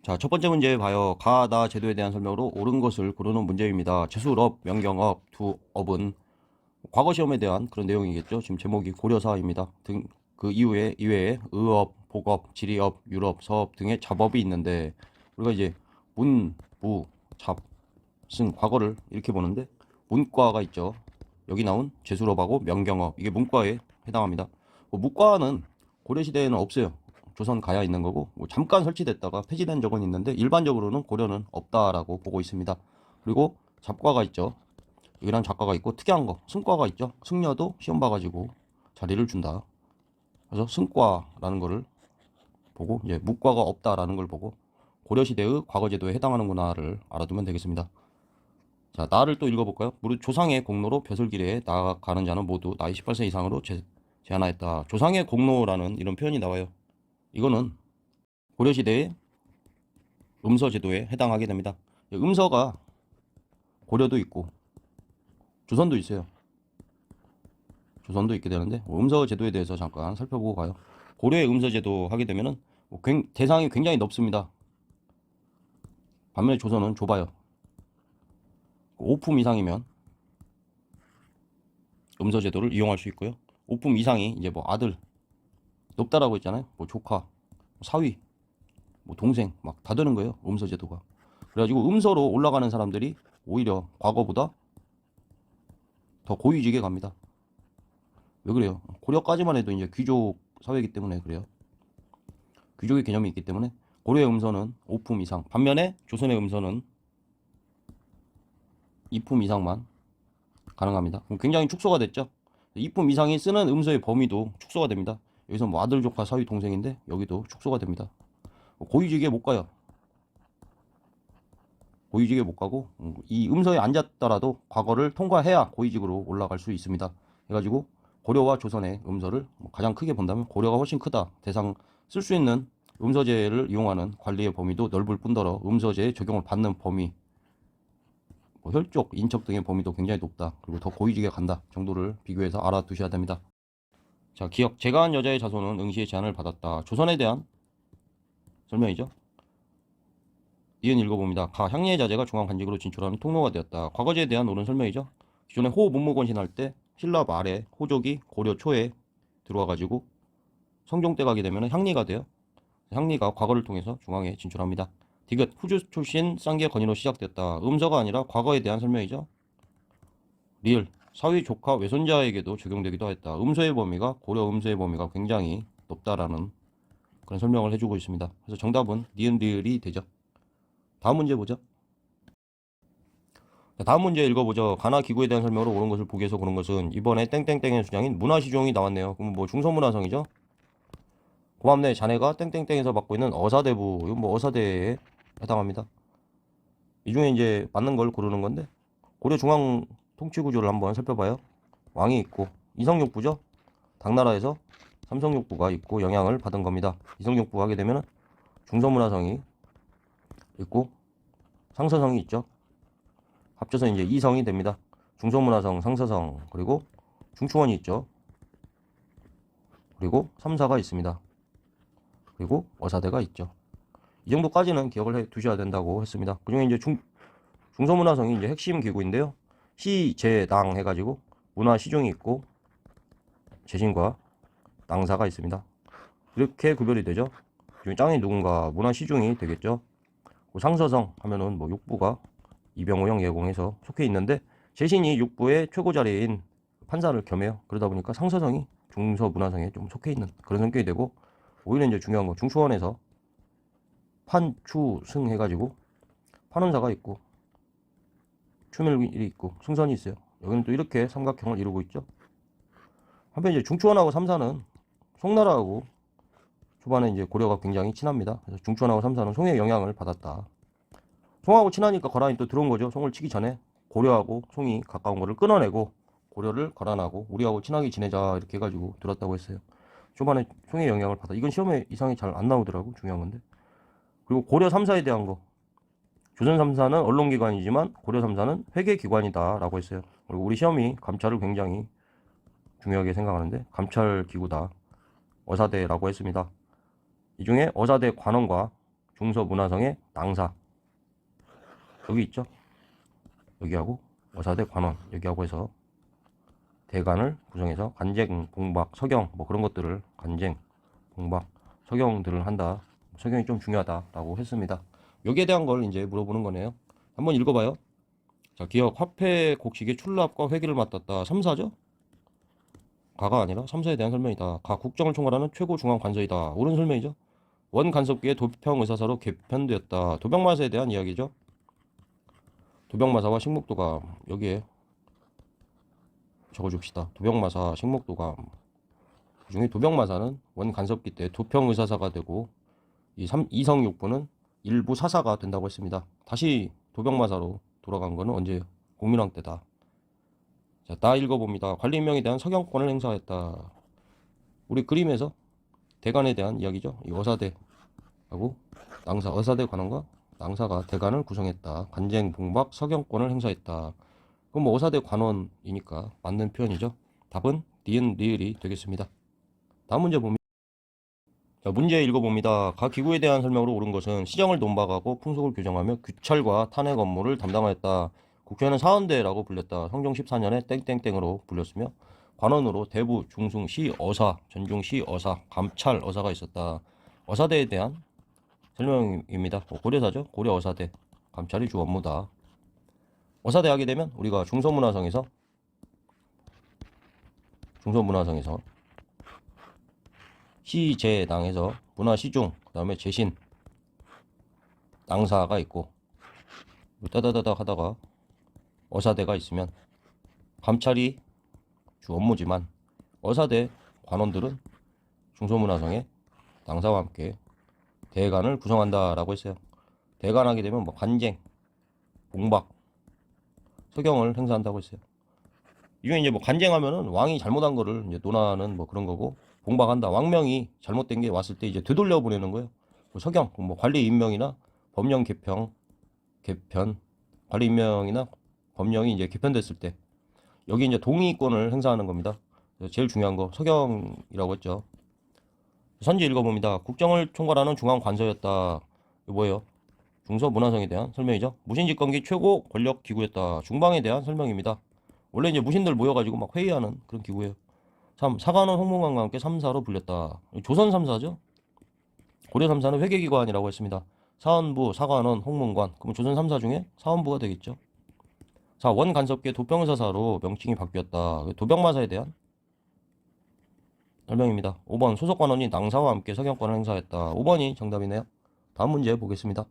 자, 첫 번째 문제 봐요. 가다 제도에 대한 설명으로 옳은 것을 고르는 문제입니다. 제술업, 명경업 두 업은 과거 시험에 대한 그런 내용이겠죠. 지금 제목이 고려사입니다. 그 이외에 의업, 복업, 지리업, 유럽, 서업 등의 잡업이 있는데 우리가 이제 문, 부, 잡, 승, 과거를 이렇게 보는데 문과가 있죠. 여기 나온 제술업하고 명경업 이게 문과에 해당합니다. 문과는 고려시대에는 없어요. 조선 가야 있는 거고 잠깐 설치됐다가 폐지된 적은 있는데 일반적으로는 고려는 없다라고 보고 있습니다. 그리고 잡과가 있죠. 이란 작과가 있고 특이한 거 승과가 있죠. 승려도 시험 봐가지고 자리를 준다. 그래서 승과라는 거를 보고 이제 무과가 없다라는 걸 보고 고려시대의 과거제도에 해당하는구나를 알아두면 되겠습니다. 자, 나를 또 읽어볼까요? 무릇 조상의 공로로 벼슬길에 나아가는 자는 모두 나이 18세 이상으로 제한하였다. 조상의 공로라는 이런 표현이 나와요. 이거는 고려시대의 음서제도에 해당하게 됩니다. 음서가 고려도 있고 조선도 있어요. 조선도 있게 되는데 음서제도에 대해서 잠깐 살펴보고 가요. 고려의 음서제도 하게 되면은 대상이 굉장히 넓습니다. 반면에 조선은 좁아요. 5품 이상이면 음서제도를 이용할 수 있고요. 5품 이상이 이제 뭐 아들 높다라고 했잖아요. 뭐 조카, 사위, 뭐 동생 막 다 되는 거예요. 음서제도가. 그래가지고 음서로 올라가는 사람들이 오히려 과거보다 더 고위직에 갑니다. 왜 그래요? 고려까지만 해도 이제 귀족 사회이기 때문에 그래요. 귀족의 개념이 있기 때문에 고려의 음서는 5품 이상. 반면에 조선의 음서는 2품 이상만 가능합니다. 그럼 굉장히 축소가 됐죠. 2품 이상이 쓰는 음서의 범위도 축소가 됩니다. 여기서 뭐 아들, 조카, 사위, 동생인데 여기도 축소가 됩니다. 고위직에 못 가요. 고위직에 못 가고 이 음서에 앉았더라도 과거를 통과해야 고위직으로 올라갈 수 있습니다. 해가지고 고려와 조선의 음서를 가장 크게 본다면 고려가 훨씬 크다. 대상 쓸 수 있는 음서제를 이용하는 관리의 범위도 넓을 뿐더러 음서제에 적용을 받는 범위, 뭐 혈족, 인척 등의 범위도 굉장히 높다. 그리고 더 고위직에 간다 정도를 비교해서 알아두셔야 됩니다. 자, 기억. 제가 한 여자의 자손은 응시의 제안을 받았다. 조선에 대한 설명이죠. 이은 읽어봅니다. 가 향리의 자제가 중앙관직으로 진출하는 통로가 되었다. 과거제에 대한 옳은 설명이죠. 기존에 호 문무권신 할 때 신라 말에 호족이 고려 초에 들어와가지고 성종 때 가게 되면 향리가 돼요. 향리가 과거를 통해서 중앙에 진출합니다. 디귿 후주 출신 쌍계 건의로 시작됐다. 음서가 아니라 과거에 대한 설명이죠. 리을 사위 조카 외손자에게도 적용되기도 했다. 음서의 범위가 고려 음서의 범위가 굉장히 높다라는 그런 설명을 해주고 있습니다. 그래서 정답은 니은 리을이 되죠. 다음 문제 보죠. 자, 다음 문제 읽어보죠. 가나 기구에 대한 설명으로 옳은 것을 보기에서 고른 것은 이번에 땡땡땡의 수장인 문화시종이 나왔네요. 그럼 뭐 중서문화성이죠. 고맙네 자네가 땡땡땡에서 맡고 있는 어사대부. 이건 뭐 어사대에 해당합니다. 이 중에 이제 맞는 걸 고르는 건데 고려 중앙 통치 구조를 한번 살펴봐요. 왕이 있고 이성육부죠. 당나라에서 삼성육부가 있고 영향을 받은 겁니다. 이성육부 하게 되면 중서문화성이 있고 상서성이 있죠. 합쳐서 이제 이성이 됩니다. 중서문화성, 상서성, 그리고 중추원이 있죠. 그리고 3사가 있습니다. 그리고 어사대가 있죠. 이 정도까지는 기억을 해 두셔야 된다고 했습니다. 그 중에 이제 중서문화성이 이제 핵심 기구인데요. 시, 제, 당 해가지고 문화시종이 있고 재신과 낭사가 있습니다. 이렇게 구별이 되죠. 짱이 누군가 문화시종이 되겠죠. 상서성 하면은 뭐 육부가 이병호형 예공에서 속해 있는데 재신이 육부의 최고 자리인 판사를 겸해요. 그러다 보니까 상서성이 중서문화성에 좀 속해 있는 그런 성격이 되고 오히려 이제 중요한 거 중추원에서 판추승 해가지고 판원사가 있고 추밀이 있고 승선이 있어요. 여기는 또 이렇게 삼각형을 이루고 있죠. 한편 이제 중추원하고 삼사는 송나라하고 초반에 이제 고려가 굉장히 친합니다. 그래서 중추원하고 삼사는 송의 영향을 받았다. 송하고 친하니까 거란이 또 들어온 거죠. 송을 치기 전에 고려하고 송이 가까운 거를 끊어내고 고려를 거란하고 우리하고 친하게 지내자 이렇게 해가지고 들었다고 했어요. 초반에 송의 영향을 받아. 이건 시험에 이상이 잘 안 나오더라고. 중요한 건데. 그리고 고려 3사에 대한 거. 조선 3사는 언론기관이지만 고려 3사는 회계기관이다 라고 했어요. 그리고 우리 시험이 감찰을 굉장히 중요하게 생각하는데 감찰기구다. 어사대라고 했습니다. 이 중에 어사대 관원과 중서문화성의 낭사 여기 있죠. 여기하고 어사대 관원 여기하고 해서 대간을 구성해서 간쟁, 봉박, 서경 뭐 그런 것들을 간쟁, 봉박, 서경들을 한다. 서경이 좀 중요하다라고 했습니다. 여기에 대한 걸 이제 물어보는 거네요. 한번 읽어봐요. 자, 기억 화폐 곡식의 출납과 회계를 맡았다. 3사죠? 가가 아니라 3사에 대한 설명이다. 가 국정을 총괄하는 최고 중앙 관서이다. 옳은 설명이죠. 원 간섭기의 도평의사사로 개편되었다. 도병마사에 대한 이야기죠. 도병마사와 식목도감 여기에 적어줍시다. 도병마사, 식목도감 그중에 도병마사는 원 간섭기 때 도평의사사가 되고 이 이성육부는 일부 사사가 된다고 했습니다. 다시 도병마사로 돌아간 거는 언제? 공민왕 때다. 자, 다 읽어봅니다. 관리 임명에 대한 서경권을 행사했다. 우리 그림에서 대간에 대한 이야기죠. 이 어사대하고 낭사, 어사대 관원과 낭사가 대간을 구성했다. 간쟁, 봉박, 서경권을 행사했다. 그럼 뭐 어사대 관원이니까 맞는 표현이죠. 답은 니은, 리을이 되겠습니다. 다음 문제 봅니다. 자, 문제 읽어봅니다. 각 기구에 대한 설명으로 옳은 것은 시정을 논박하고 풍속을 규정하며 규찰과 탄핵 업무를 담당하였다. 국회는 사헌대라고 불렸다. 성종 14년에 땡땡땡으로 불렸으며 관원으로 대부, 중승, 시, 어사, 전중, 시, 어사, 감찰, 어사가 있었다. 어사대에 대한 설명입니다. 고려사죠. 고려 어사대, 감찰이 주 업무다. 어사대 하게 되면 우리가 중서문화성에서 시제당에서 문화시중, 그 다음에 제신, 낭사가 있고 따다다닥 하다가 어사대가 있으면 감찰이 주 업무지만 어사대 관원들은 중서문화성의 낭사와 함께 대간을 구성한다라고 했어요. 대간하게 되면 뭐 간쟁, 봉박, 서경을 행사한다고 했어요. 이 중에 이제 뭐 간쟁하면은 왕이 잘못한 거를 이제 논하는 뭐 그런 거고, 봉박한다. 왕명이 잘못된 게 왔을 때 이제 되돌려 보내는 거예요. 뭐 서경, 뭐 관리 임명이나 법령 개편, 관리 임명이나 법령이 이제 개편됐을 때 여기 이제 동의권을 행사하는 겁니다. 제일 중요한 거 서경이라고 했죠. 선지 읽어봅니다. 국정을 총괄하는 중앙 관서였다. 이거 뭐예요? 중서 문화성에 대한 설명이죠. 무신집권기 최고 권력 기구였다. 중방에 대한 설명입니다. 원래 이제 무신들 모여가지고 막 회의하는 그런 기구예요. 3. 사관원 홍문관과 함께 3사로 불렸다. 조선 3사죠. 고려 3사는 회계기관이라고 했습니다. 사헌부, 사관원, 홍문관. 그럼 조선 3사 중에 사헌부가 되겠죠. 4. 원간섭계 도평사사로 명칭이 바뀌었다. 도병마사에 대한 설명입니다. 5번 소속관원이 낭사와 함께 서경권을 행사했다. 5번이 정답이네요. 다음 문제 보겠습니다.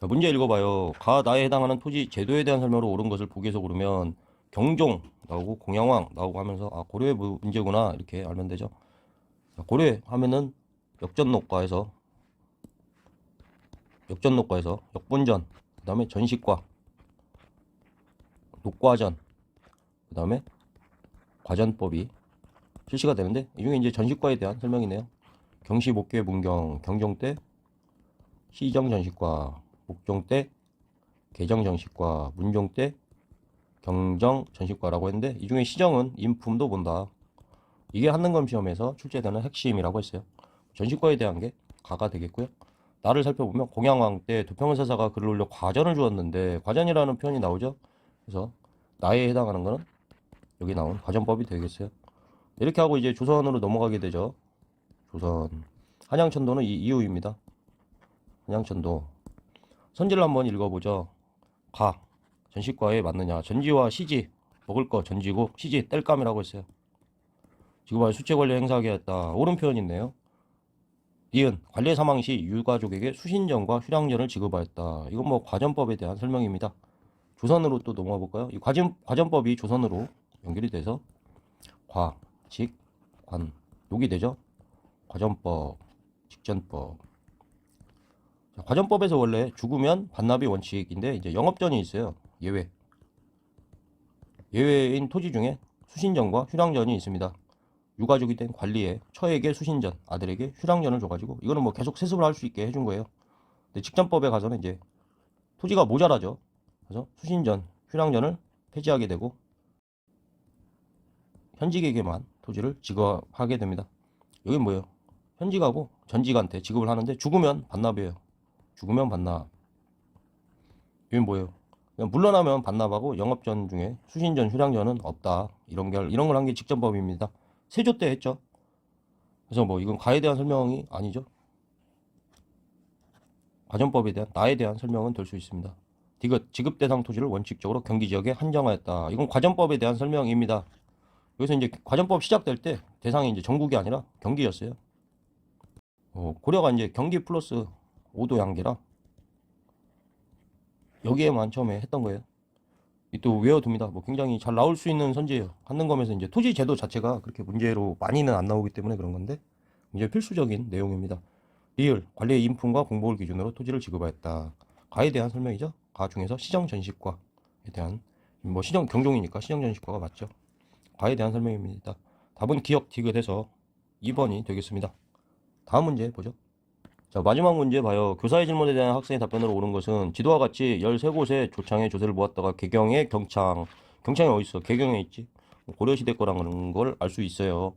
자, 문제 읽어봐요. 가 나에 해당하는 토지 제도에 대한 설명으로 옳은 것을 보기에서 고르면 경종 나오고 공양왕 나오고 하면서 아 고려의 문제구나 이렇게 알면 되죠. 자, 고려 하면은 역전녹과에서 역분전, 그 다음에 전식과, 녹과전, 그 다음에 과전법이 실시가 되는데 이 중에 이제 전식과에 대한 설명이네요. 경시 목계 문경 경종 때 시정 전식과, 목종 때 개정 전식과, 문종 때 경정 전식과라고 했는데 이 중에 시정은 인품도 본다. 이게 한능검 시험에서 출제되는 핵심이라고 했어요. 전식과에 대한 게 가가 되겠고요. 나를 살펴보면 공양왕 때 도평의사사가 글을 올려 과전을 주었는데 과전이라는 표현이 나오죠. 그래서 나에 해당하는 거는 여기 나온 과전법이 되겠어요. 이렇게 하고 이제 조선으로 넘어가게 되죠. 조선 한양천도는 이 이유입니다. 한양천도 선지를 한번 읽어보죠. 가 전식과에 맞느냐. 전지와 시지 먹을 거 전지고 시지 뗄감이라고 했어요. 지구발 수채 관리 행사하게 했다. 옳은 표현이네요. 니은 관례 사망 시 유가족에게 수신전과 휴량전을 지급하였다. 이건 뭐 과전법에 대한 설명입니다. 조선으로 또 넘어가 볼까요? 이 과전법이 조선으로 연결이 돼서 과, 직, 관, 녹이 되죠. 과전법, 직전법. 자, 과전법에서 원래 죽으면 반납이 원칙인데 이제 영업전이 있어요. 예외인 토지 중에 수신전과 휴량전이 있습니다. 유가족이 된 관리에 처에게 수신전, 아들에게 휴량전을 줘가지고 이거는 뭐 계속 세습을 할 수 있게 해준 거예요. 근데 직전법에 가서는 이제 토지가 모자라죠. 그래서 수신전, 휴량전을 폐지하게 되고 현직에게만 토지를 지급하게 됩니다. 여긴 뭐예요? 현직하고 전직한테 지급을 하는데 죽으면 반납이에요. 죽으면 반납. 이건 뭐예요? 그냥 물러나면 반납하고 영업전 중에 수신전, 휴량전은 없다. 이런 걸 한 게 직전법입니다. 세조 때 했죠. 그래서 뭐 이건 가에 대한 설명이 아니죠. 과전법에 대한 나에 대한 설명은 될 수 있습니다. 디귿 지급 대상 토지를 원칙적으로 경기 지역에 한정하였다. 이건 과전법에 대한 설명입니다. 여기서 이제 과전법 시작될 때 대상이 이제 전국이 아니라 경기였어요. 고려가 이제 경기 플러스 5도 양계라 여기에만 처음에 했던 거예요. 또 외워둡니다. 뭐 굉장히 잘 나올 수 있는 선지예요. 한능검에서 이제 토지 제도 자체가 그렇게 문제로 많이는 안 나오기 때문에 그런 건데 이제 필수적인 내용입니다. 리을 관리의 인품과 공복을 기준으로 토지를 지급하였다. 가에 대한 설명이죠. 가 중에서 시정 전시과에 대한 뭐 시정 경종이니까 시정 전시과가 맞죠. 가에 대한 설명입니다. 답은 기억 디귿에서 2번이 되겠습니다. 다음 문제 보죠. 자, 마지막 문제 봐요. 교사의 질문에 대한 학생의 답변으로 옳은 것은 지도와 같이 13곳의 조창의 조세를 모았다가 개경의 경창이 어디 있어? 개경에 있지. 고려시대 거라는 걸 알 수 있어요.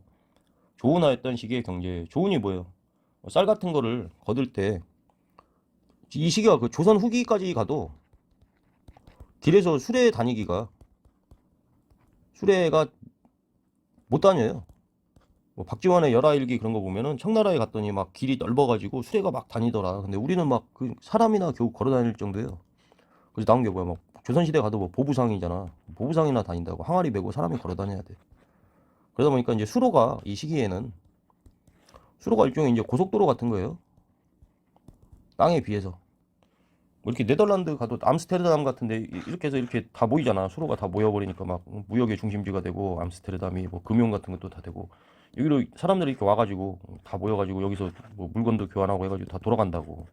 조은하였던 시기의 경제. 조은이 뭐예요? 쌀 같은 거를 거둘 때 이 시기가 그 조선 후기까지 가도 길에서 수레가 못 다녀요. 뭐 박지원의 열하일기 그런 거 보면은 청나라에 갔더니 막 길이 넓어가지고 수레가 막 다니더라. 근데 우리는 막 그 사람이나 겨우 걸어 다닐 정도예요. 그래서 나온 게 뭐야? 막 조선시대 가도 뭐 보부상이잖아. 보부상이나 다닌다고 항아리 메고 사람이 걸어 다녀야 돼. 그러다 보니까 이제 이 시기에는 수로가 일종의 이제 고속도로 같은 거예요. 땅에 비해서. 뭐 이렇게 네덜란드 가도 암스테르담 같은데 이렇게 해서 이렇게 다 모이잖아. 수로가 다 모여버리니까 막 무역의 중심지가 되고 암스테르담이 뭐 금융 같은 것도 다 되고 여기로 사람들이 이렇게 와가지고 다 모여가지고 여기서 뭐 물건도 교환하고 해가지고 다 돌아간다고.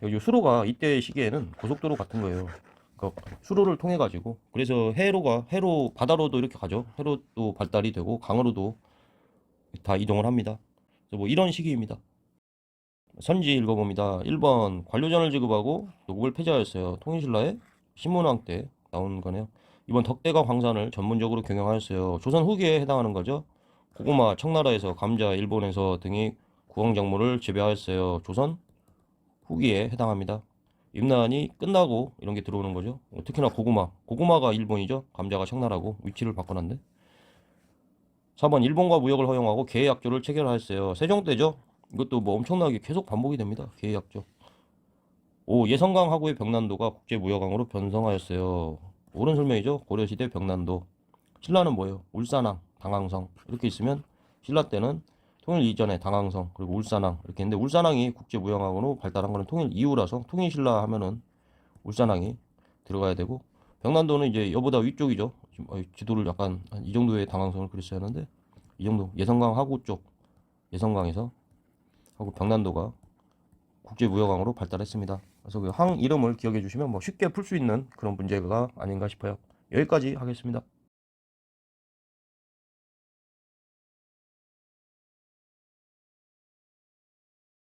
여기 수로가 이때 시기에는 고속도로 같은 거예요. 그러니까 수로를 통해 가지고 그래서 해로 바다로도 이렇게 가죠. 해로도 발달이 되고 강으로도 다 이동을 합니다. 그래서 뭐 이런 시기입니다. 선지 읽어봅니다. 1번 관료전을 지급하고 노국을 폐지하였어요. 통일신라의 신문왕 때 나온 거네요. 2번 덕대가 광산을 전문적으로 경영하였어요. 조선 후기에 해당하는 거죠. 고구마 청나라에서 감자 일본에서 등이 구황작물을 재배하였어요. 조선 후기에 해당합니다. 임난이 끝나고 이런 게 들어오는 거죠. 특히나 고구마가 일본이죠. 감자가 청나라고 위치를 바꿔놨네. 4번 일본과 무역을 허용하고 계약조를 체결하였어요. 세종 때죠. 이것도 뭐 엄청나게 계속 반복이 됩니다. 계약조. 5. 예성강 하구의 병난도가 국제무역강으로 변성하였어요. 옳은 설명이죠. 고려시대 병난도. 신라는 뭐예요? 울산항, 당항성 이렇게 있으면 신라 때는 통일 이전에 당항성 그리고 울산항 이렇게 있는데 울산항이 국제무역항으로 발달한 거는 통일 이후라서 통일신라 하면은 울산항이 들어가야 되고 병난도는 이제 여보다 위쪽이죠. 지도를 약간 이 정도의 당항성을 그렸어야 하는데 이 정도 예성강 하구 쪽 예성강에서 하고 병난도가 국제무역항으로 발달했습니다. 그래서 그 항 이름을 기억해 주시면 뭐 쉽게 풀 수 있는 그런 문제가 아닌가 싶어요. 여기까지 하겠습니다.